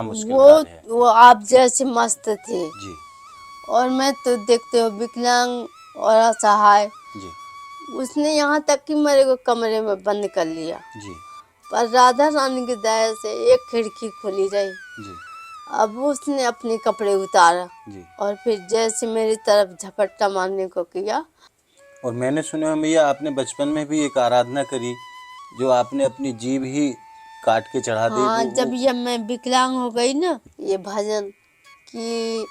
मुश्किल वो कार्य है। वो आप जैसे मस्त थे जी और मैं तो देखते हो विकलांग और असहाय। जी उसने यहाँ तक कि मेरे को कमरे में बंद कर लिया, जी पर राधा रानी की दया से एक खिड़की खुली रही। जी अब उसने अपने कपड़े उतारा जी। और फिर जैसे मेरी तरफ झपट्टा मारने को किया। और मैंने सुना है मैया आपने बचपन में भी एक आराधना करी, जो आपने अपनी जीभ ही काट के चढ़ा दी। हाँ, जब वो ये मैं विकलांग हो गई ना, ये भजन कि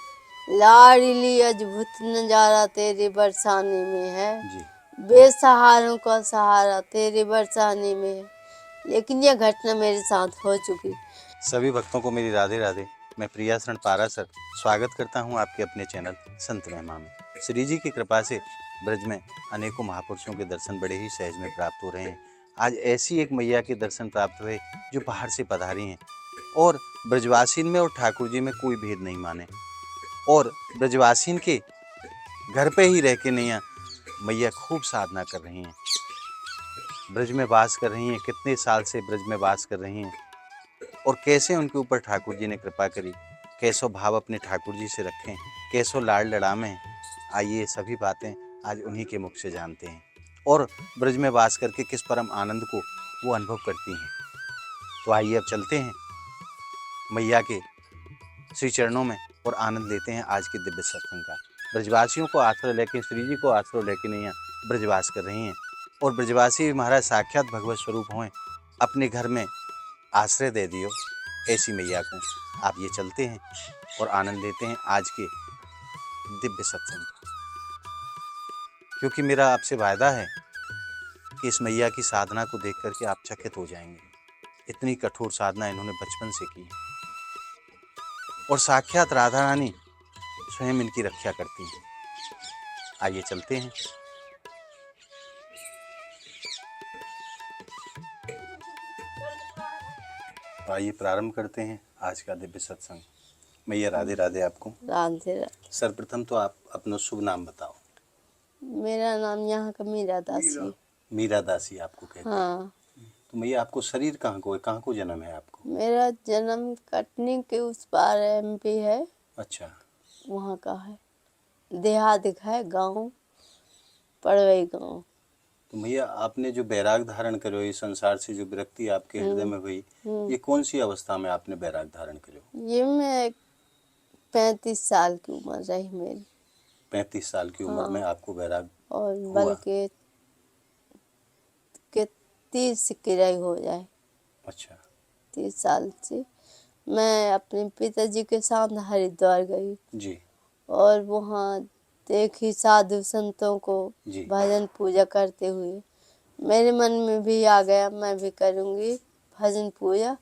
लाडली अद्भुत नजारा तेरे बरसाने में है, जी बेसहारों का सहारा तेरे बरसाने में है। लेकिन यह घटना मेरे साथ हो चुकी। सभी भक्तों को मेरी राधे राधे। मैं प्रियाशरण पारासर स्वागत करता हूं आपके अपने चैनल संत महिमा में। श्री जी की कृपा से ब्रज में अनेकों महापुरुषों के दर्शन बड़े ही सहज में प्राप्त हो रहे हैं। आज ऐसी एक मैया के दर्शन प्राप्त हुए जो बाहर से पधारी हैं और ब्रजवासीन में और ठाकुर जी में कोई भेद नहीं माने, और ब्रजवासीन के घर पे ही रह के नैया मैया खूब साधना कर रही हैं, ब्रज में वास कर रही हैं। कितने साल से ब्रज में वास कर रही हैं और कैसे उनके ऊपर ठाकुर जी ने कृपा करी, कैसो भाव अपने ठाकुर जी से रखें, कैसो लाड़ लड़ामें। आइए सभी बातें आज उन्हीं के मुख से जानते हैं और ब्रज में वास करके किस परम आनंद को वो अनुभव करती हैं। तो आइए अब चलते हैं मैया के श्री चरणों में और आनंद लेते हैं आज के दिव्य सत्संग का। ब्रजवासियों को आश्रय लेके, श्री जी को आश्रय लेके नैया ब्रजवास कर रही हैं और ब्रजवासी महाराज साक्षात भगवत स्वरूप हों, अपने घर में आश्रय दे दियो ऐसी मैया को। आप ये चलते हैं और आनंद लेते हैं आज के दिव्य सत्संग का, क्योंकि मेरा आपसे वायदा है कि इस मैया की साधना को देख करके आप चकित हो जाएंगे। इतनी कठोर साधना इन्होंने बचपन से की है और साक्षात राधा रानी स्वयं इनकी रक्षा करती हैं। आइए चलते हैं। तो आइए प्रारंभ करते हैं आज का दिव्य सत्संग। मैया राधे राधे आपको। राधे राधे। सर्वप्रथम तो आप अपना शुभ नाम बताओ। मेरा नाम यहाँ का मीरा दासी। मीरा दासी आपको कहते हैं। हाँ, तो मैया आपको शरीर कहाँ को है, कहाँ को जन्म है आपको? मेरा जन्म कटनी के उस पार MP है, अच्छा। वहाँ का है। देहात है, गांव पड़वई गांव। तो मैया आपने जो बैराग धारण करो, इस संसार से जो विरक्ति आपके हृदय में हुई, ये कौन सी अवस्था में आपने बैराग धारण करो? ये मैं 35 साल की उम्र रही मेरी। 35 साल की उम्र में आपको बैराग और हुआ? बल्कि के 30 की रही हो जाए। अच्छा। 30 साल से मैं अपने पिताजी के साथ हरिद्वार गई जी और वहाँ देखी साधु संतों को जी भजन पूजा करते हुए। मेरे मन में भी आ गया मैं भी करूँगी भजन पूजा।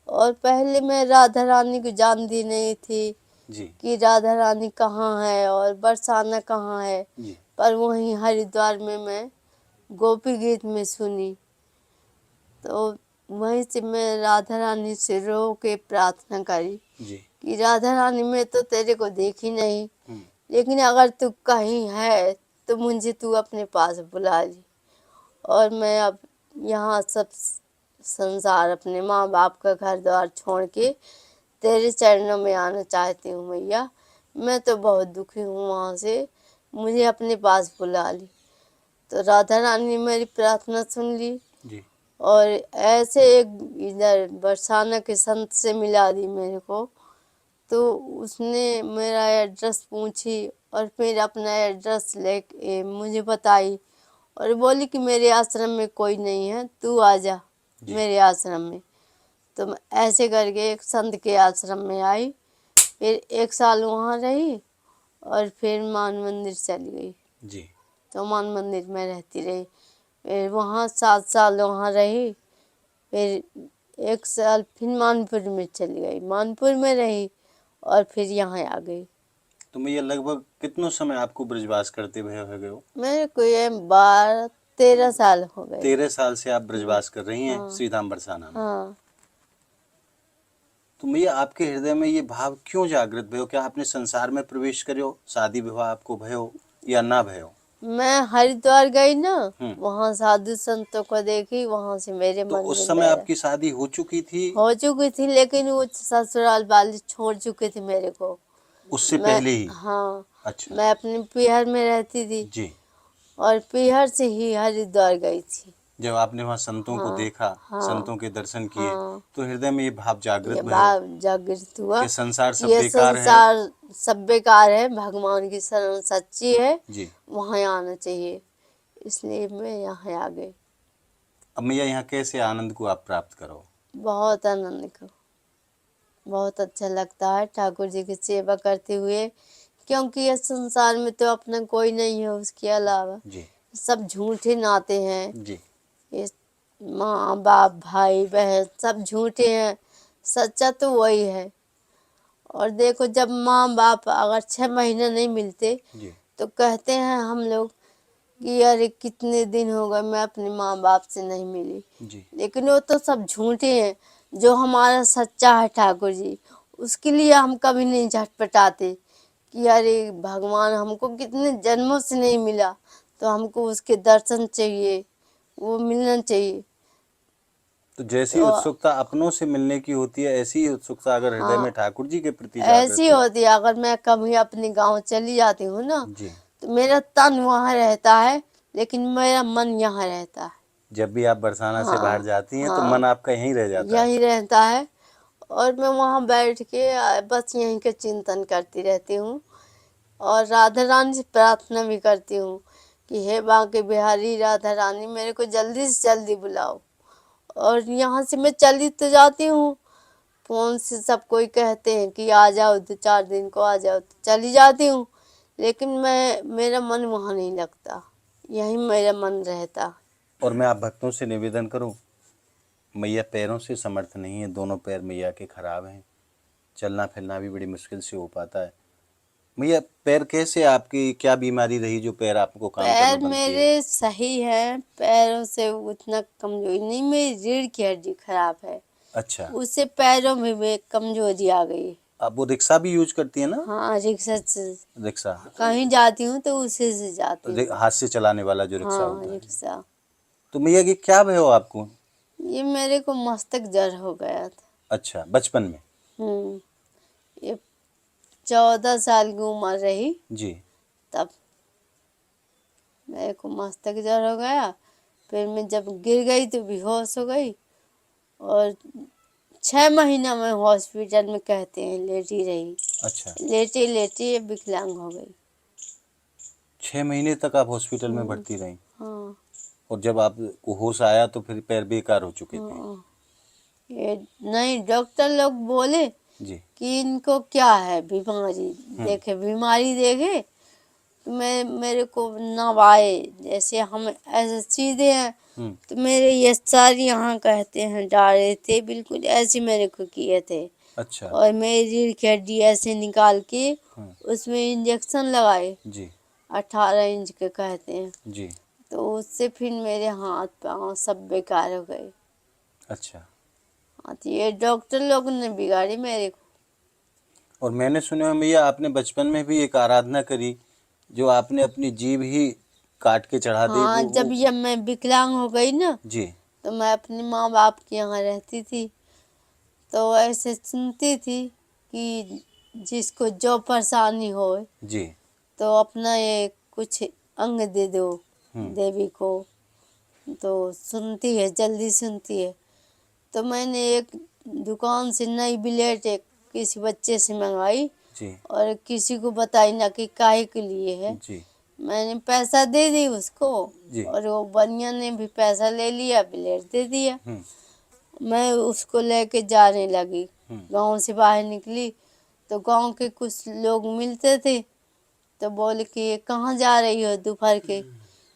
और पहले मैं राधा रानी को जानती नहीं थी जी कि राधा रानी कहाँ है और बरसाना कहाँ है। जी पर वहीं हरिद्वार में मैं गोपी गीत में सुनी, तो वहीं से मैं राधा रानी से रो के प्रार्थना करी जी कि राधा रानी मैं तो तेरे को देखी नहीं, लेकिन अगर तू कहीं है तो मुझे तू अपने पास बुला ली। और मैं अब यहाँ सब संसार अपने माँ बाप का घर द्वार छोड़ के तेरे चरणों में आना चाहती हूँ मैया। मैं तो बहुत दुखी हूँ वहाँ से, मुझे अपने पास बुला ली। तो राधा रानी ने मेरी प्रार्थना सुन ली जी और ऐसे एक इधर बरसाना के संत से मिला दी मेरे को। तो उसने मेरा एड्रेस पूछी और फिर अपना एड्रेस लेके मुझे बताई और बोली कि मेरे आश्रम में कोई नहीं है, तू आ जा मेरे आश्रम में। तो मैं ऐसे करके एक संत के आश्रम में आई, फिर 1 साल वहाँ रही और फिर मान मंदिर चली गई। जी तो मान मंदिर में रहती रही, फिर वहाँ 7 साल वहाँ रही, फिर 1 साल फिर मानपुर में चली गई, मानपुर में रही और फिर यहाँ आ गई। तो मैया लगभग कितना समय आपको ब्रजवास करते हुए हो गए हो? मेरे को ये 12-13 साल हो गए। 13 साल से आप ब्रजवास कर रही हैं हाँ श्रीधाम बरसाना में। हाँ। तो मैया आपके हृदय में ये भाव क्यों जागृत भयो? क्या आपने संसार में प्रवेश करो, शादी विवाह आपको भयो या ना भयो? मैं हरिद्वार गई ना, हम्म। वहाँ साधु संतों को देखी, वहाँ से मेरे तो मन उस में समय बैरा आपकी शादी हो चुकी थी? हो चुकी थी, लेकिन वो ससुराल वाले छोड़ चुके थे मेरे को। उससे मैं पहले ही? हाँ, अच्छा। मैं अपने पीहर में रहती थी जी। और पीहर से ही हरिद्वार गई थी। जब आपने वहाँ संतों को हाँ देखा, हाँ संतों के दर्शन किए, हाँ, तो हृदय में ये भाव जागृत ये भयो भाव जागृत हुआ कि संसार कि सब ये बेकार है। संसार सब बेकार है, भगवान की शरण सच्ची है, जी। वहाँ आना चाहिए, इसलिए मैं यहाँ आ गई। अब मैया यहाँ कैसे आनंद को आप प्राप्त करो? बहुत आनंद को, बहुत अच्छा लगता है ठाकुर जी की सेवा करते हुए, क्योंकि इस संसार में तो अपना कोई नहीं है उसके अलावा। जी। सब झूठे नाते हैं, जी। ये माँ बाप भाई बहन सब झूठे हैं, सच्चा तो वही है। और देखो, जब माँ बाप अगर 6 महीने नहीं मिलते जी। तो कहते हैं हम लोग कि अरे कितने दिन हो गए मैं अपने माँ बाप से नहीं मिली, जी। लेकिन वो तो सब झूठे हैं। जो हमारा सच्चा है ठाकुर जी, उसके लिए हम कभी नहीं झटपटाते कि अरे भगवान हमको कितने जन्मों से नहीं मिला, तो हमको उसके दर्शन चाहिए, वो मिलना चाहिए। तो जैसी तो उत्सुकता अपनों से मिलने की होती है, ऐसी ही उत्सुकता अगर हृदय में हाँ, ठाकुर जी के प्रति ऐसी जागृत हो। होती है। अगर मैं कभी अपने गांव चली जाती हूँ ना, जी। तो मेरा तन वहाँ रहता है, लेकिन मेरा मन यहाँ रहता है। जब भी आप बरसाना से बाहर हाँ जाती हैं तो मन हाँ, आपका यहीं रह जाता है। यहीं रहता है। और मैं वहाँ बैठ के बस यहीं के चिंतन करती रहती हूँ, और राधा रानी से प्रार्थना भी करती हूँ कि हे बांके बिहारी राधा रानी, मेरे को जल्दी से जल्दी बुलाओ। और यहाँ से मैं चली तो जाती हूँ, फोन से सब कोई कहते हैं कि आ जाओ 2-4 दिन को आ जाओ, तो चली जाती हूँ, लेकिन मेरा मन वहाँ नहीं लगता, यहीं मेरा मन रहता। और मैं आप भक्तों से निवेदन करूं, मैया पैरों से समर्थ नहीं है, दोनों पैर मैया के खराब हैं, चलना फिरना भी बड़ी मुश्किल से हो पाता है। मैया पैर कैसे, आपकी क्या बीमारी रही जो पैर आपको काम करना पैर बंद किए? मेरे सही है, पैरों से उतना कमजोरी नहीं, मेरी रीढ़ की हड्डी खराब है, अच्छा। उससे पैरों में भी कमजोरी आ गई। आप वो रिक्शा भी यूज करती है ना? हाँ, रिक्शा से रिक्शा, कहीं जाती हूँ तो उसी से जाती हूँ। हाथ से चलाने वाला जो रिक्शा हाँ, होता है। रिक्शा। तो मैया की क्या भयो आपको? ये मेरे को मस्तक जड़ हो गया था। अच्छा, बचपन में? ये 14 साल की उम्र रही जी। तब मेरे को मस्तक जड़ हो गया। फिर मैं जब गिर गई तो बेहोश हो गई, और 6 महीना में हॉस्पिटल में कहते हैं लेटी रही। अच्छा, लेटी लेटी विकलांग हो गई। 6 महीने तक आप हॉस्पिटल में भर्ती रहीं? हाँ और जब आपको होश आया तो फिर पैर बेकार हो चुके थे? हाँ, ये नहीं, डॉक्टर लोग बोले जी। कि इनको क्या है बीमारी, देखे बीमारी देखे तो मेरे को नवाए, जैसे हम ऐसे सीधे हैं तो मेरे ये सर यहाँ कहते हैं डाले थे, बिल्कुल ऐसे मेरे को किए थे। अच्छा। और मेरी रीढ़ की हड्डी ऐसे निकाल के उसमें इंजेक्शन लगाए, जी। 18 इंच के कहते हैं, जी। तो उससे फिर मेरे हाथ पाँव सब बेकार हो गए। अच्छा। हाँ, तो ये डॉक्टर लोग ने बिगाड़ी मेरे को। और मैंने सुना है भैया आपने बचपन में भी एक आराधना करी, जो आपने अपनी जीभ ही काट के चढ़ा दी, हाँ, जब वो? ये मैं विकलांग हो गई ना, जी। तो मैं अपने माँ बाप के यहाँ रहती थी, तो ऐसे सुनती थी कि जिसको जो परेशानी हो जी। तो अपना ये कुछ अंग दे दो देवी को, तो सुनती है, जल्दी सुनती है। तो मैंने एक दुकान से नई ब्लेड एक किसी बच्चे से मंगाई, जी। और किसी को बताई ना कि काहे के लिए है। जी। मैंने पैसा दे दी उसको, जी। और वो बनिया ने भी पैसा ले लिया, ब्लेड दे दिया। मैं उसको लेके जाने लगी, गांव से बाहर निकली तो गांव के कुछ लोग मिलते थे, तो बोले कि ये कहाँ जा रही हो दोपहर के।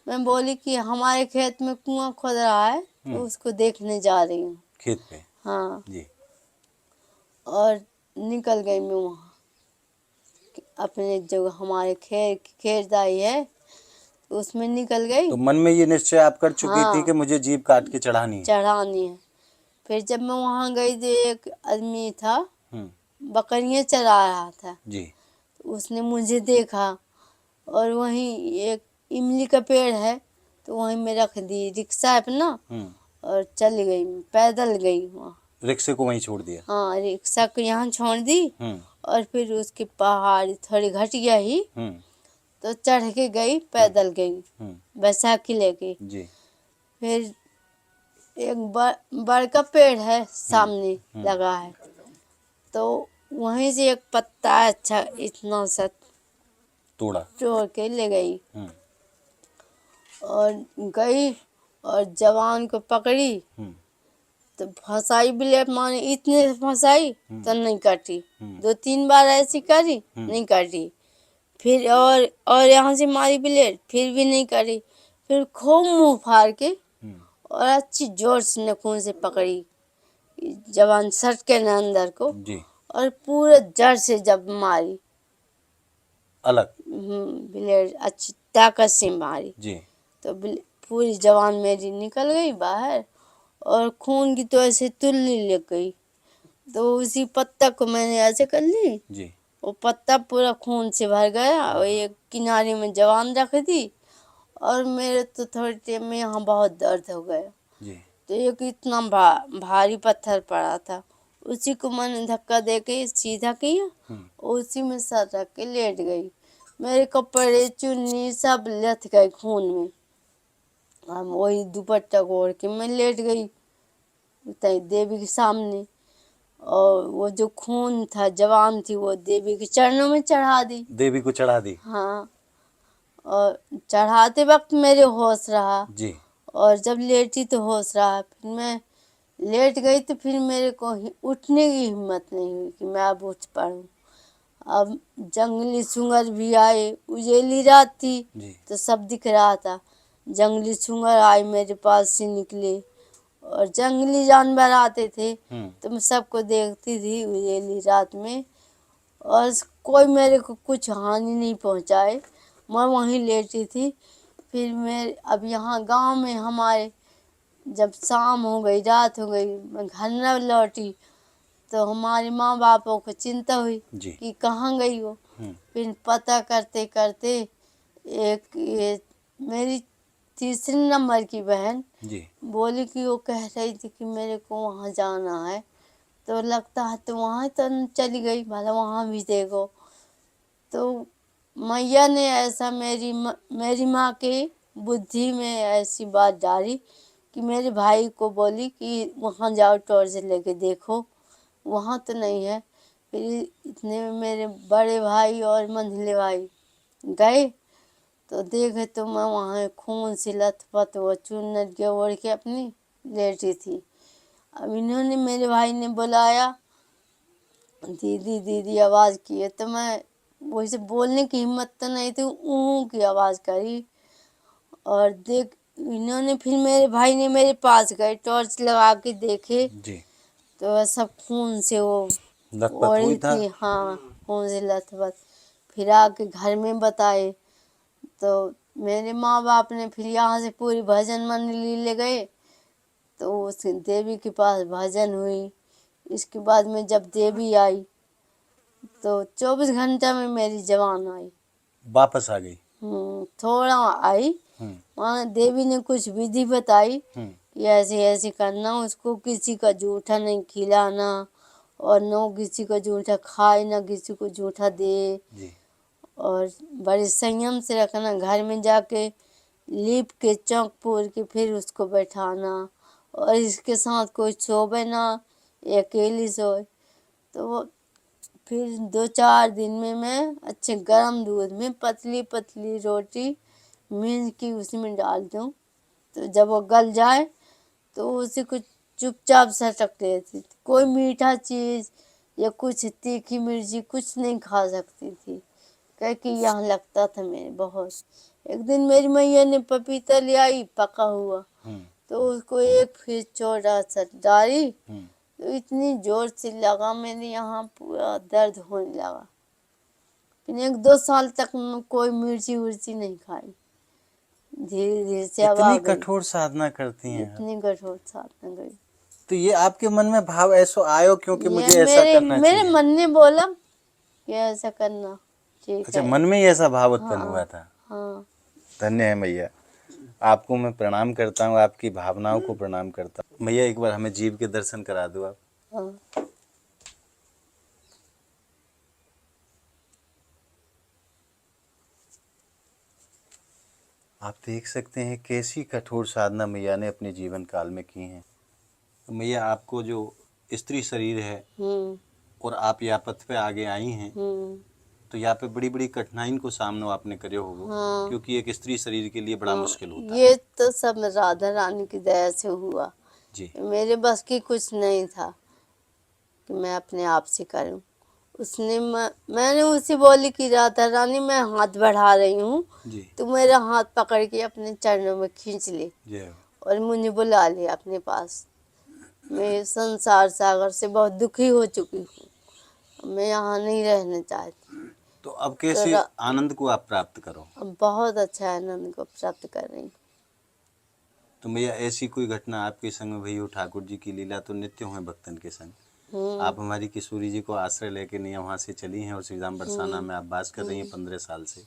मैं बोली कि हमारे खेत में कुआं खोद रहा है तो उसको देखने जा रही हूँ। खेत पे? हाँ, जी। और निकल गई मैं वहाँ, अपने जो हमारे खेतदाई है उसमें निकल गई। तो मन में ये निश्चय आप कर चुकी थी कि हाँ, मुझे जीभ काट के चढ़ानी है? चढ़ानी है। फिर जब मैं वहाँ गई तो एक आदमी था, बकरियाँ चरा रहा था, जी। उसने मुझे देखा, और वहीं एक इमली का पेड़ है तो वहीं में रख दी रिक्शा अपना और चली गई, पैदल गई वहाँ। रिक्शे को वहीं छोड़ दिया। हाँ, रिक्शा को यहाँ छोड़ दी हम्म और फिर उसकी पहाड़ थोड़ी घटिया ही हम्म तो चढ़ के गई, पैदल गई बैसाखी लेके। जी फिर एक बड़का पेड़ है सामने लगा है, तो वहीं से एक पत्ता अच्छा इतना सा तोड़ा। तोड़ के ले गई और गई और जवान को पकड़ी तो फंसाई ब्लेड माने इतने से फंसाई तो नहीं काटी। 2-3 बार ऐसी करी नहीं काटी, फिर और यहाँ से मारी ब्लेड फिर भी नहीं काटी, फिर खूब मुंह फाड़ के और अच्छी जोर से नखून से पकड़ी जवान सट के न अंदर को जी और पूरे जड़ से जब मारी अलग। ब्लेड अच्छी ताकत से मारी जी तो पूरी जवान मेरी निकल गई बाहर और खून की तो ऐसे तुल्ली लग गई। तो उसी पत्ता को मैंने ऐसे कर ली, जी वो पत्ता पूरा खून से भर गया और एक किनारे में जवान रख दी और मेरे तो थोड़े टाइम में यहाँ बहुत दर्द हो गया। जी तो एक इतना भारी पत्थर पड़ा था, उसी को मैंने धक्का दे के सीधा किया, उसी में सर रख के लेट गई। मेरे कपड़े चुन्नी सब लथ गए खून में, हम वही दुपट्टा ओढ़ के मैं लेट गई देवी के सामने और वो जो खून था जवान थी वो देवी के चरणों में चढ़ा दी। देवी को चढ़ा दी। हाँ, और चढ़ाते वक्त मेरे होश रहा जी और जब लेटी तो होश रहा। फिर मैं लेट गई तो फिर मेरे को उठने की हिम्मत नहीं हुई कि मैं अब उठ पाऊँ। अब जंगली सुअर भी आए, उजेली रात थी जी तो सब दिख रहा था। जंगली सुअर आए मेरे पास से निकले और जंगली जानवर आते थे तो मैं सबको देखती थी उजेली रात में और कोई मेरे को कुछ हानि नहीं पहुंचाए, मैं वहीं लेटी थी। फिर मैं अब यहाँ गांव में हमारे जब शाम हो गई रात हो गई मैं घर न लौटी तो हमारे माँ बापों को चिंता हुई कि कहाँ गई हो। फिर पता करते करते एक ये मेरी तीसरे नंबर की बहन बोली कि वो कह रही थी कि मेरे को वहाँ जाना है, तो लगता है तो वहाँ तो चली गई, भला वहाँ भी देखो। तो मैया ने ऐसा मेरी माँ की बुद्धि में ऐसी बात डाली कि मेरे भाई को बोली कि वहाँ जाओ टॉर्च लेके देखो, वहाँ तो नहीं है। फिर इतने में मेरे बड़े भाई और मंझले भाई गए तो देखे तो मैं वहाँ खून से लथपथ वो चुन्नट के ओढ़ के अपनी लेटी थी। अब इन्होंने मेरे भाई ने बुलाया, दीदी दीदी आवाज़ की है, तो मैं वैसे बोलने की हिम्मत तो नहीं थी, ऊँ की आवाज़ करी और देख इन्होंने फिर मेरे भाई ने मेरे पास गए टॉर्च लगा के देखे तो सब खून से वो ओढ़ी थी। हाँ, खून से लथपथ। फिर आके घर में बताए तो मेरे माँ बाप ने फिर यहाँ से पूरी भजन मंडली ले गए तो उस देवी के पास भजन हुई। इसके बाद में जब देवी आई तो 24 घंटा में मेरी जवान आई, वापस आ गई। थोड़ा आई, वहाँ देवी ने कुछ विधि बताई कि ऐसे ऐसे करना, उसको किसी का जूठा नहीं खिलाना और न किसी को जूठा खाए न किसी को जूठा दे और बड़े संयम से रखना। घर में जाके लीप के चौक पूर के फिर उसको बैठाना और इसके साथ कोई सोवे ना, अकेली सोए। तो वो फिर 2-4 दिन में मैं अच्छे गर्म दूध में पतली पतली रोटी मीन की उसमें डाल दूँ तो जब वो गल जाए तो उसी को चुपचाप सटक लेती थी। कोई मीठा चीज़ या कुछ तीखी मिर्ची कुछ नहीं खा सकती थी, क्योंकि यहाँ लगता था मेरे बहुत। एक दिन मेरी मैया ने पपीता ले आई पका हुआ तो उसको एक फिर छोटा सा डाली तो इतनी जोर से लगा मेरे यहाँ पूरा दर्द होने लगा। फिर 1-2 साल तक कोई मिर्ची उर्ची नहीं खाई, धीरे धीरे से अब आ इतनी गई। कठोर साधना करती हैं। इतनी कठोर साधना गई। तो ये आपके मन में भाव ऐसो आयो क्योंकि मुझे ऐसा करना मेरे चाहिए। मन ने बोला कि ऐसा करना ठीक अच्छा, है। मन में ही ऐसा भाव उत्पन्न हाँ, हुआ था। हाँ। धन्य है मैया। आपको मैं प्रणाम करता हूँ, आपकी भावनाओं को प्रणाम करता हूँ। मैया एक बार हमें जीव के दर्शन करा दो आप। हाँ। आप देख सकते हैं कैसी कठोर साधना मैया ने अपने जीवन काल में की है। तो मैया आपको जो स्त्री शरीर है और आप यहाँ पथ पे आगे आई हैं, तो यहाँ पे बड़ी बड़ी कठिनाइन को सामना आपने करे होगा। हाँ। क्योंकि एक स्त्री शरीर के लिए बड़ा हाँ, मुश्किल होता है। ये तो सब राधा रानी की दया से हुआ। जी मेरे बस की कुछ नहीं था कि मैं अपने आप से करूं। उसने मैंने उसे बोली कि राधा रानी मैं हाथ बढ़ा रही हूँ, जी तो मेरा हाथ पकड़ के अपने चरणों में खींच ले जी और मुझे बुला ले अपने पास। मैं संसार सागर से बहुत दुखी हो चुकी हूँ, मैं यहाँ नहीं रहना चाहती। तो अब कैसे तो आनंद को आप प्राप्त करो? अब बहुत अच्छा आनंद को प्राप्त कर रही हूँ। तो भैया ऐसी कोई घटना आपके संग में भई हो? ठाकुर जी की लीला तो नित्य हुए भक्तन के संग। आप हमारी किशोरी जी को आश्रय लेके नहीं वहाँ से चली हैं और श्रीराम बरसाना में आप बास कर रही हैं 15 साल से।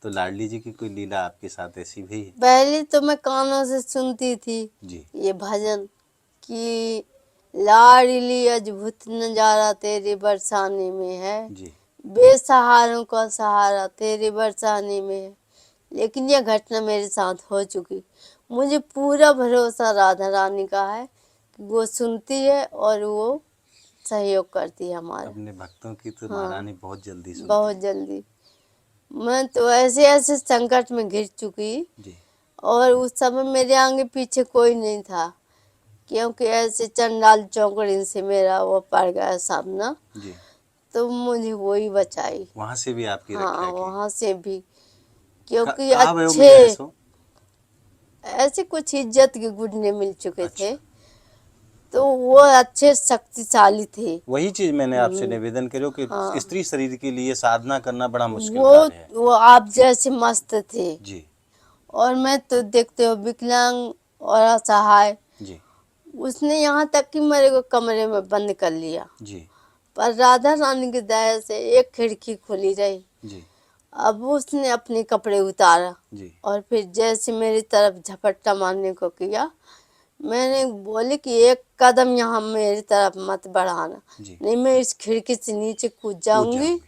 तो लाडली जी की कोई लीला आपके साथ ऐसी भी है? पहले तो मैं कानों से सुनती थी जी ये भजन कि लाडली अद्भुत नजारा तेरे बरसाने में है, जी बेसहारों का सहारा तेरे बरसाने में है। लेकिन यह घटना मेरे साथ हो चुकी। मुझे पूरा भरोसा राधा रानी का है कि वो सुनती है और वो सहयोग करती है हमारा। अपने भक्तों की तो हाँ, महारानी बहुत जल्दी सुनती बहुत है। जल्दी। मैं तो ऐसे ऐसे संकट में घिर चुकी जी और उस समय मेरे आगे पीछे कोई नहीं था, क्योंकि ऐसे चंडाल चौकड़ी से मेरा वो पड़ गया सामना, जी तो मुझे वो ही बचाई। वहाँ से भी आपकी हाँ, रक्षा की। वहाँ से भी, क्योंकि कहाँ भयो अच्छे मैया ऐसो? ऐसे कुछ इज्जत के गुडने मिल चुके थे, अच्छा, तो वो अच्छे शक्तिशाली थे। वही चीज मैंने आपसे निवेदन करो कि हाँ, स्त्री शरीर के लिए साधना करना बड़ा मुश्किल वो कार्य है। वो आप जैसे मस्त थे जी और मैं तो देखते हो विकलांग और असहाय। जी उसने यहाँ तक कि मेरे को कमरे में बंद कर लिया, जी पर राधा रानी की दया से एक खिड़की खुली रही। जी अब उसने अपने कपड़े उतारा जी और फिर जैसे मेरी तरफ झपट्टा मारने को किया, मैंने बोली कि एक कदम यहाँ मेरी तरफ मत बढ़ाना, जी नहीं मैं इस खिड़की से नीचे कूद कूद जाऊंगी जाऊंगी।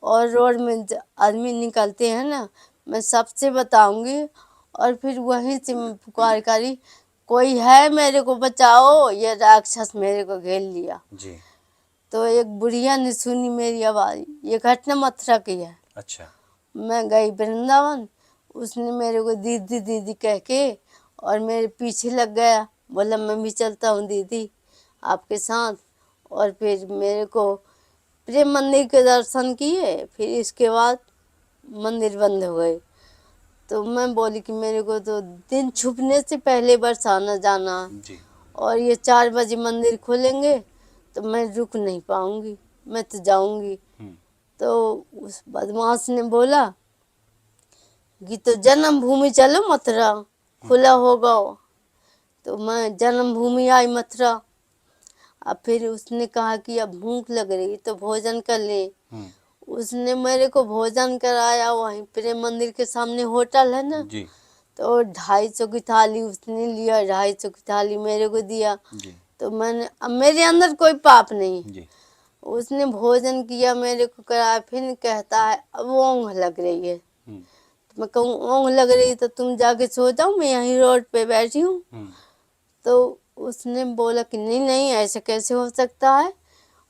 और रोड में आदमी निकलते हैं ना, मैं सबसे बताऊंगी। और फिर वहीं से मैं पुकार करी, कोई है मेरे को बचाओ, ये राक्षस मेरे को घेर लिया। जी तो एक बुढ़िया ने सुनी मेरी आवाज़। ये घटना मथुरा की है। अच्छा मैं गई वृंदावन, उसने मेरे को दीदी दीदी कह के और मेरे पीछे लग गया, बोला मैं भी चलता हूँ दीदी आपके साथ। और फिर मेरे को प्रेम मंदिर के दर्शन किए, फिर इसके बाद मंदिर बंद हो गए। तो मैं बोली कि मेरे को तो दिन छुपने से पहले बरसाना जाना, जी और ये 4 बजे मंदिर खोलेंगे तो मैं रुक नहीं पाऊंगी, मैं तो जाऊंगी। तो उस बदमाश ने बोला कि तो जन्मभूमि चलो मथुरा, खुला होगा। तो मैं जन्मभूमि आई मथुरा। अब फिर उसने कहा कि अब भूख लग रही तो भोजन कर ले। उसने मेरे को भोजन कराया, वहीं प्रेम मंदिर के सामने होटल है ना, जी तो 250 की थाली उसने लिया, 250 की थाली मेरे को दिया। जी तो मैंने, अब मेरे अंदर कोई पाप नहीं, जी उसने भोजन किया मेरे को कराया। फिर कहता है अब ऊँघ लग रही है। तो मैं कहूँ ऊँघ लग रही है तो तुम जाके सो जाओ, मैं यहीं रोड पे बैठी हूँ। तो उसने बोला कि नहीं नहीं, ऐसे कैसे हो सकता है,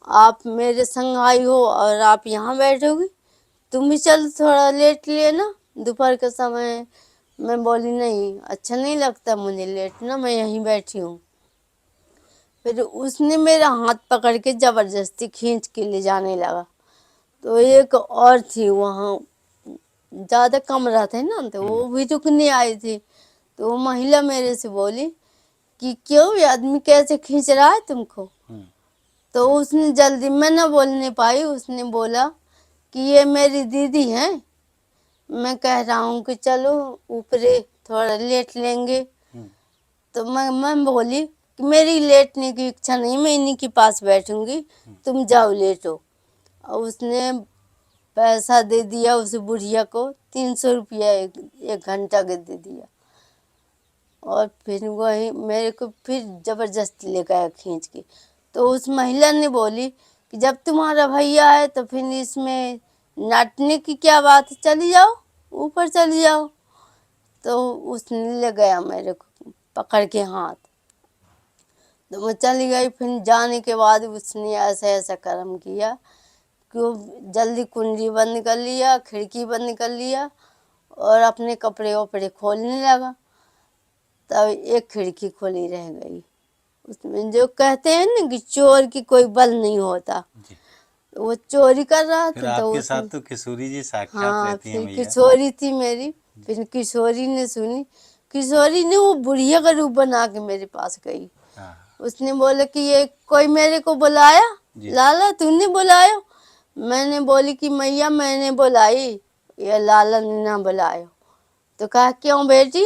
आप मेरे संग आई हो और आप यहाँ बैठोगी, तुम भी चल थोड़ा लेट लेना, दोपहर का समय है। मैं बोली नहीं, अच्छा नहीं लगता मुझे लेटना, मैं यहीं बैठी हूँ। फिर उसने मेरा हाथ पकड़ के जबरदस्ती खींच के ले जाने लगा। तो एक और थी वहाँ, ज़्यादा कमरा थे ना, तो वो भी रुकने आई थी। तो वो महिला मेरे से बोली कि क्यों ये आदमी कैसे खींच रहा है तुमको। तो उसने जल्दी, मैं न बोलने पाई, उसने बोला कि ये मेरी दीदी हैं, मैं कह रहा हूँ कि चलो ऊपरे थोड़ा लेट लेंगे। तो मैं बोली कि मेरी लेटने की इच्छा नहीं, मैं इन्हीं के पास बैठूंगी, तुम जाओ लेटो। और उसने पैसा दे दिया उस बुढ़िया को, 300 रुपया एक घंटा के दे दिया। और फिर वही मेरे को फिर जबरदस्ती ले गया खींच के। तो उस महिला ने बोली कि जब तुम्हारा भैया है तो फिर इसमें नाटने की क्या बात है, चली जाओ, ऊपर चली जाओ। तो उसने ले गया मेरे को पकड़ के हाथ, तो मैं चली गई। फिर जाने के बाद उसने ऐसा ऐसा कर्म किया कि वो जल्दी कुंडी बंद कर लिया, खिड़की बंद कर लिया और अपने कपड़े वपड़े खोलने लगा। तब एक खिड़की खुली रह गई। उसमें जो कहते हैं ना कि चोर की कोई बल नहीं होता, जी। वो चोरी कर रहा फिर था। तो आपके उसने, साथ तो किशोरी जी साक्षात हाँ, रहती हैं फिर मैया। किशोरी थी मेरी। फिर किशोरी ने सुनी, किशोरी ने वो बुढ़िया का रूप बना के मेरे पास गई। हाँ उसने बोला कि ये कोई मेरे को बुलाया, जी। लाला तूने बुलाया? मैंने बोली कि मैया मैंने बुलाई, ये लाला ने ना बुलाया। तो कहा क्यों बेटी?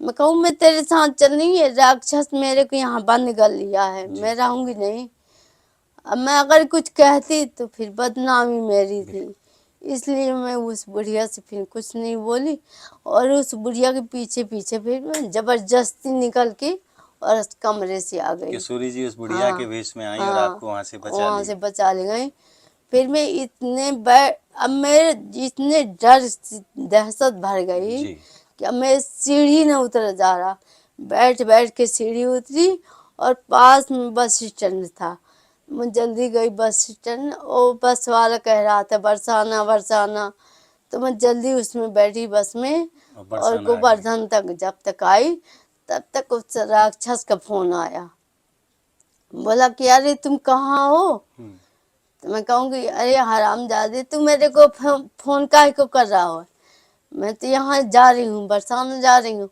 मैं कहूँ मैं तेरे साथ चल रही, है राक्षस मेरे को यहाँ बंद कर लिया है, जी। मैं रहूंगी नहीं। अब मैं अगर कुछ कहती तो फिर बदनामी मेरी थी, इसलिए मैं उस बुढ़िया से फिर कुछ नहीं बोली। और उस बुढ़िया के पीछे पीछे फिर मैं जबरदस्ती निकल के और उस कमरे से आ गई। किशोरी जी उस बुढ़िया के हाँ, वेश में आई और हाँ, आपको वहां से बचा वहां ली। से बचा ले गई। फिर मैं अब मेरे इतने डर दहशत भर गई जी। कि अब मैं सीढ़ी न उतर जा रहा। बैठ बैठ के सीढ़ी उतरी और पास में बस स्टैंड था। मैं जल्दी गई बस स्टैंड, वो बस वाला कह रहा था बरसाना बरसाना। तो मैं जल्दी उसमें बैठी बस में और और बरसाना आ गई। गोवर्धन तक जब तक आई तब तक उस राक्षस का फोन आया। बोला कि अरे तुम कहाँ हो? हम्म। तो मैं कहूँगी अरे हरामजादे तू मेरे को फोन काहे को कर रहा हो? मैं तो यहाँ जा रही हूँ, बरसाने जा रही हूँ।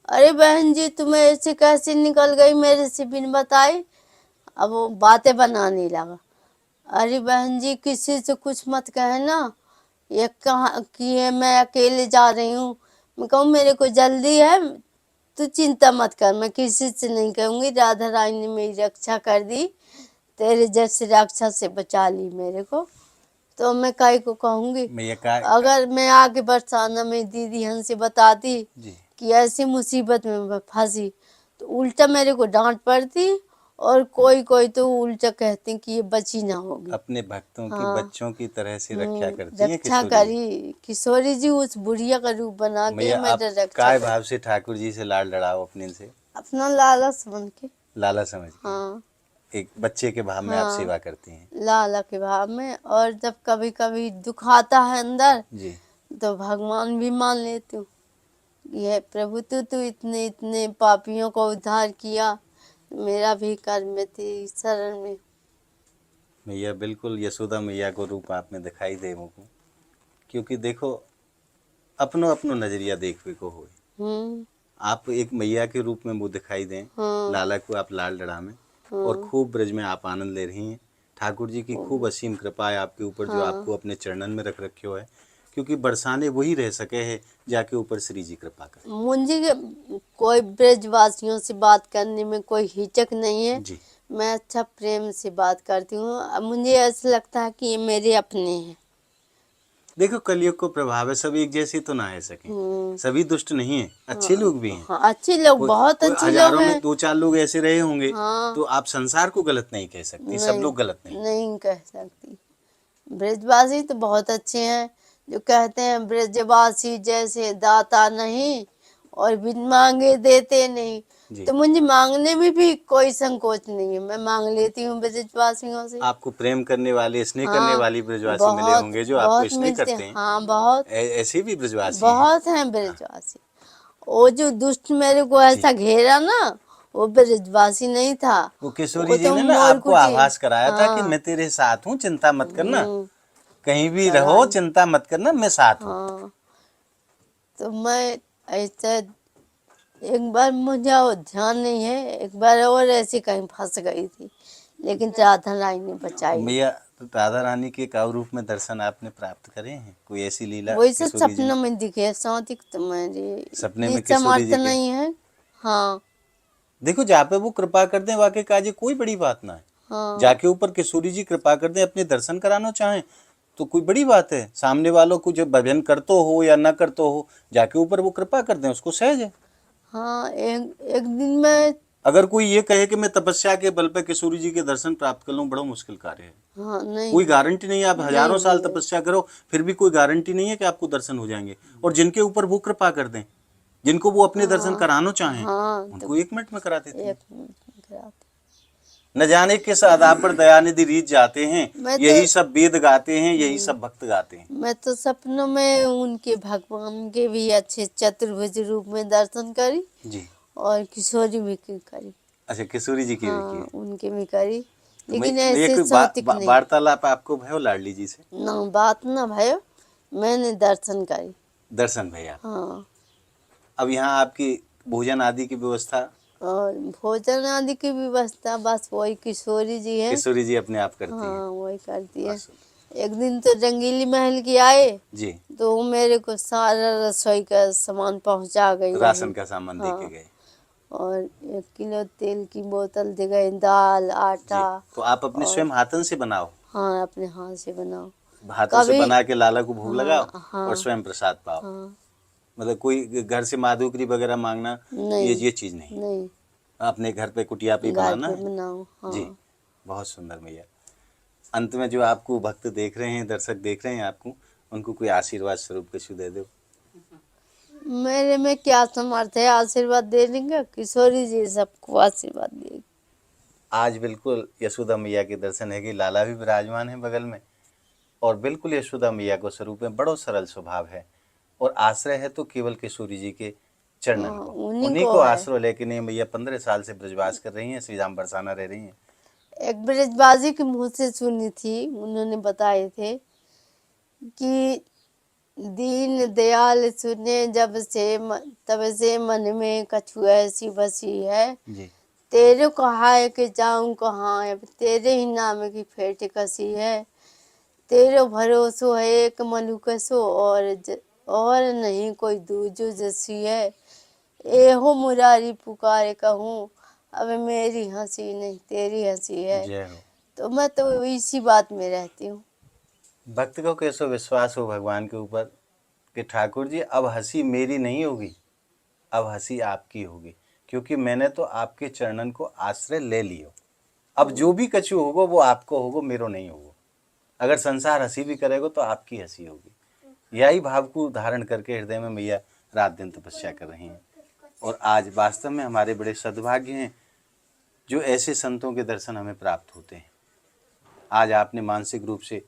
अरे बहन जी तुम्हें ऐसे कैसे निकल गई मेरे से बिन बताए? अब वो बातें बनाने लगा। अरे बहन जी किसी से कुछ मत कहना, ये कहाँ कि ये मैं अकेले जा रही हूँ। मैं कहूँ मेरे को जल्दी है, तू चिंता मत कर, मैं किसी से नहीं कहूँगी। राधा रानी ने मेरी रक्षा कर दी, तेरे जैसे राक्षस से बचा ली मेरे को, तो मैं काहे को कहूँगी। मैया का अगर मैं आगे बरसाना में दीदी हन से बताती जी। कि ऐसी मुसीबत में मैं फंसी तो उल्टा मेरे को डांट पड़ती, और कोई कोई तो उल्टा कहते कि ये बची ना होगी। अपने भक्तों की, हाँ, बच्चों की तरह से रक्षा करती हैं रक्षा किशोरी जी। करी किशोरी जी, उस बुढ़िया का रूप बना के मैया आप मेरा रक्षा काय कर, भाव से ठाकुर जी से लाड लड़ाओ अपने से? अपना लाला समझ के। लाला समझ के। हाँ, एक बच्चे के भाव में आप हाँ, सेवा करती हैं। लाला के भाव में। और जब कभी कभी दुख आता है अंदर जी। तो भगवान भी मान लेती हूँ, ये प्रभु तू इतने इतने पापियों को उद्धार किया, मेरा भी कर में थी शरण में। मैया बिल्कुल यशोदा मैया को रूप आप में दिखाई दे मुझको, क्योंकि देखो अपनो अपनो नजरिया देखने को हो। हम्म, आप एक मैया के रूप में वो दिखाई दें, हाँ, लाला को आप लाल लड़ा में, और हाँ, खूब ब्रज में आप आनंद ले रही हैं। ठाकुर जी की खूब असीम कृपा है आपके ऊपर, जो हाँ। आपको अपने चरणन में रख रखे हो है, क्योंकि बरसाने वही रह सके हैं जाके ऊपर श्री जी कृपा करें। मुझे कोई ब्रजवासियों से बात करने में कोई हिचक नहीं है, जी। मैं अच्छा प्रेम से बात करती हूँ। अब मुझे ऐसा लगता है कि ये मेरे अपने हैं। देखो कलयुग को प्रभाव है, सब एक जैसे तो ना है सके, हम्म, सभी दुष्ट नहीं है, अच्छे लोग भी हैं। हाँ, अच्छे लोग, कोई बहुत कोई अच्छे लोग हजारों में हैं। दो चार लोग ऐसे रहे होंगे, हाँ, तो आप संसार को गलत नहीं कह सकती, सब नहीं, लोग गलत नहीं। नहीं कह सकती। ब्रजवासी तो बहुत अच्छे हैं, जो कहते हैं ब्रजवासी जैसे दाता नहीं और बिन मांगे देते नहीं। जी। तो मुझे मांगने में भी कोई संकोच नहीं है, मैं मांग लेती हूँ ब्रजवासियों से। आपको प्रेम करने वाले, स्नेह करने हाँ, वाली ब्रजवासी मिले बहुत होंगे जो आपको बहुत स्नेह मिलते हैं, करते हैं। हाँ, बहुत ऐसे भी ब्रजवासी हैं। बहुत हैं ब्रजवासी। वो जो दुष्ट मेरे को जी। ऐसा घेरा ना, वो ब्रजवासी नहीं था, वो वो किशोरी जी तो ने ना आपको मोरकुटी। आभास कराया था कि हाँ, मैं तेरे साथ हूँ, चिंता मत करना, कहीं भी रहो कराई। चिंता मत करना, मैं साथ हूँ। हाँ, तो मैं ऐसा एक बार मुझे वो ध्यान नहीं है, एक बार और ऐसे कहीं फंस गई थी, लेकिन राधा रानी ने और बचाई। मैया राधा रानी के काव रूप में दर्शन आपने प्राप्त करे हैं? कोई ऐसी लीला वही सब किशोरी जी सपना ने? में दिखे, सौतिक तो मेरी सपने इतनी में किशोरी समर्थ जी के? नहीं है। हाँ, देखो जहाँ पे वो कृपा कर दें वाकई काजी कोई बड़ी बात ना है, हाँ, जाके ऊपर किशोरी जी कृपा कर दें, अपने दर्शन कराना चाहें, तो कोई बड़ी बात है। सामने वालों को जब भजन करतो हो या ना करतो हो, जाके ऊपर वो कृपा कर दें, उसको सहज है। हाँ, एक एक दिन मैं, अगर कोई ये कहे कि मैं तपस्या के बल पे किशोरी जी के दर्शन प्राप्त कर लूं, बड़ा मुश्किल कार्य है। हाँ नहीं, कोई गारंटी नहीं है, आप हजारों नहीं साल नहीं, तपस्या करो फिर भी कोई गारंटी नहीं है कि आपको दर्शन हो जाएंगे। और जिनके ऊपर वो कृपा कर दें, जिनको वो अपने दर्शन हाँ कराना चाहें, हाँ, तो उनको 1 मिनट में करा देते हैं। 1 मिनट में कराते। न जाने किस आदाब पर दयानिधि रीत जाते हैं, मैं तो यही सब वेद गाते हैं, यही सब भक्त गाते हैं। मैं तो सपनों में उनके भगवान के भी अच्छे चतुर्भुज रूप में दर्शन करी, जी। और किशोरी भी की करी। अच्छा, किशोरी जी की भी की हाँ, है। उनके भी करी, तो मैं लेकिन ये ऐसे कोई सौतिक नहीं। वार्तालाप आपको भयो लाडली जी से? ना बात ना भयो, मैंने दर्शन करी। दर्शन भैया। हाँ, अब यहाँ आपकी भोजन आदि की व्यवस्था और भोजन आदि की व्यवस्था बस वही किशोरी जी है। किशोरी जी अपने आप करती हैं? हाँ, वही करती है। बस। एक दिन तो रंगीली महल की आए, जी। तो वो मेरे को सारा रसोई का सामान पहुंचा गई राशन वहीं। का सामान दे के हाँ, गए? और 1 किलो तेल की बोतल दे गए, दाल, जी। आटा। तो आप अपने और स्वयं हाथों से बनाओ, हाँ, अपने हाथ से बनाओ। हाथों से कभी, बना के लाला को भोग लगाओ हाँ और हाँ स्वयं प्रसाद पाओ। हाँ, मतलब कोई घर से माधुकरी वगैरह मांगना, नहीं ये चीज नहीं, नहीं, अपने घर पे कुटिया पे ही घर बनाना पे है। बनाओ। जी। हाँ, बहुत सुंदर भैया। अंत में जो आपको भक्त देख रहे हैं, दर्शक देख रहे हैं आपको, उनको कोई आशीर्वाद स्वरूप कुछ दे दो। मेरे में क्या समर्थ है आशीर्वाद देने का? किशोरी जी सबको आशीर्वाद देगी। आज बिल्कुल यशोदा मैया के दर्शन है कि लाला भी विराजमान है बगल में, और बिल्कुल यशोदा मैया को स्वरूप में बड़ो सरल स्वभाव है, और आश्रय है तो केवल किशोरी जी के चरणन हाँ, को, उन्हीं उन्हीं को को है। आश्रय लेके नहीं मैया 15 साल से ब्रजवास कर रही हैं, श्री राम बरसाना रह रही हैं। एक ब्रजबाजी के मुंह से सुनी थी, उन्होंने बताए थे कि दीन दयाल सुने जब से तब से मन में कछु ऐसी बसी है, जी। तेरे कहा है कि जाऊं कहाँ, अब तेरे ही नाम की फेट कसी है, तेरे भरोसो है एक मलुकसो, और नहीं कोई दूजो जसी है, एहो मुरारी पुकारे कहूँ, अब मेरी हंसी नहीं तेरी हंसी है। जय हो। तो मैं तो इसी बात में रहती हूँ। भक्त को कैसो विश्वास हो भगवान के ऊपर कि ठाकुर जी अब हंसी मेरी नहीं होगी, अब हंसी आपकी होगी, क्योंकि मैंने तो आपके चरणन को आश्रय ले लियो। अब जो भी कछु होगा वो आपको होगा, मेरो नहीं होगा। अगर संसार हंसी भी करेगा तो आपकी हंसी होगी। यही भाव को धारण करके हृदय में मैया रात दिन तपस्या कर रही हैं। और आज वास्तव में हमारे बड़े सद्भाग्य हैं जो ऐसे संतों के दर्शन हमें प्राप्त होते हैं। आज आपने मानसिक रूप से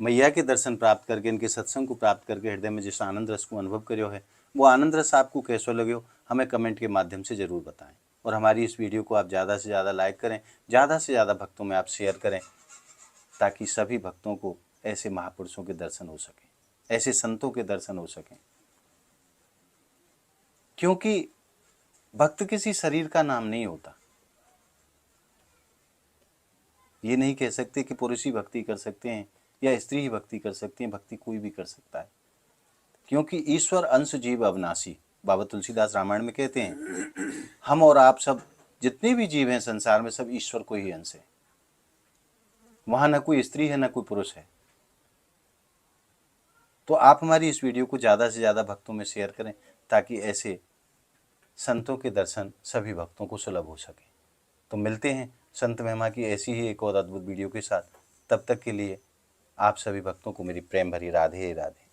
मैया के दर्शन प्राप्त करके, इनके सत्संग को प्राप्त करके हृदय में जिस आनंद रस को अनुभव करो है, वो आनंद रस आपको कैसा लगे हमें कमेंट के माध्यम से ज़रूर बताएं। और हमारी इस वीडियो को आप ज़्यादा से ज़्यादा लाइक करें, ज़्यादा से ज़्यादा भक्तों में आप शेयर करें, ताकि सभी भक्तों को ऐसे महापुरुषों के दर्शन हो सकें, ऐसे संतों के दर्शन हो सकें। क्योंकि भक्त किसी शरीर का नाम नहीं होता। ये नहीं कह सकते कि पुरुष ही भक्ति कर सकते हैं या स्त्री ही भक्ति कर सकती है, भक्ति कोई भी कर सकता है। क्योंकि ईश्वर अंश जीव अविनाशी, बाबा तुलसीदास रामायण में कहते हैं, हम और आप सब जितने भी जीव हैं संसार में, सब ईश्वर को ही अंश है। वहां न कोई स्त्री है न कोई पुरुष है। तो आप हमारी इस वीडियो को ज़्यादा से ज़्यादा भक्तों में शेयर करें, ताकि ऐसे संतों के दर्शन सभी भक्तों को सुलभ हो सके। तो मिलते हैं संत महिमा की ऐसी ही एक और अद्भुत वीडियो के साथ। तब तक के लिए आप सभी भक्तों को मेरी प्रेम भरी राधे राधे।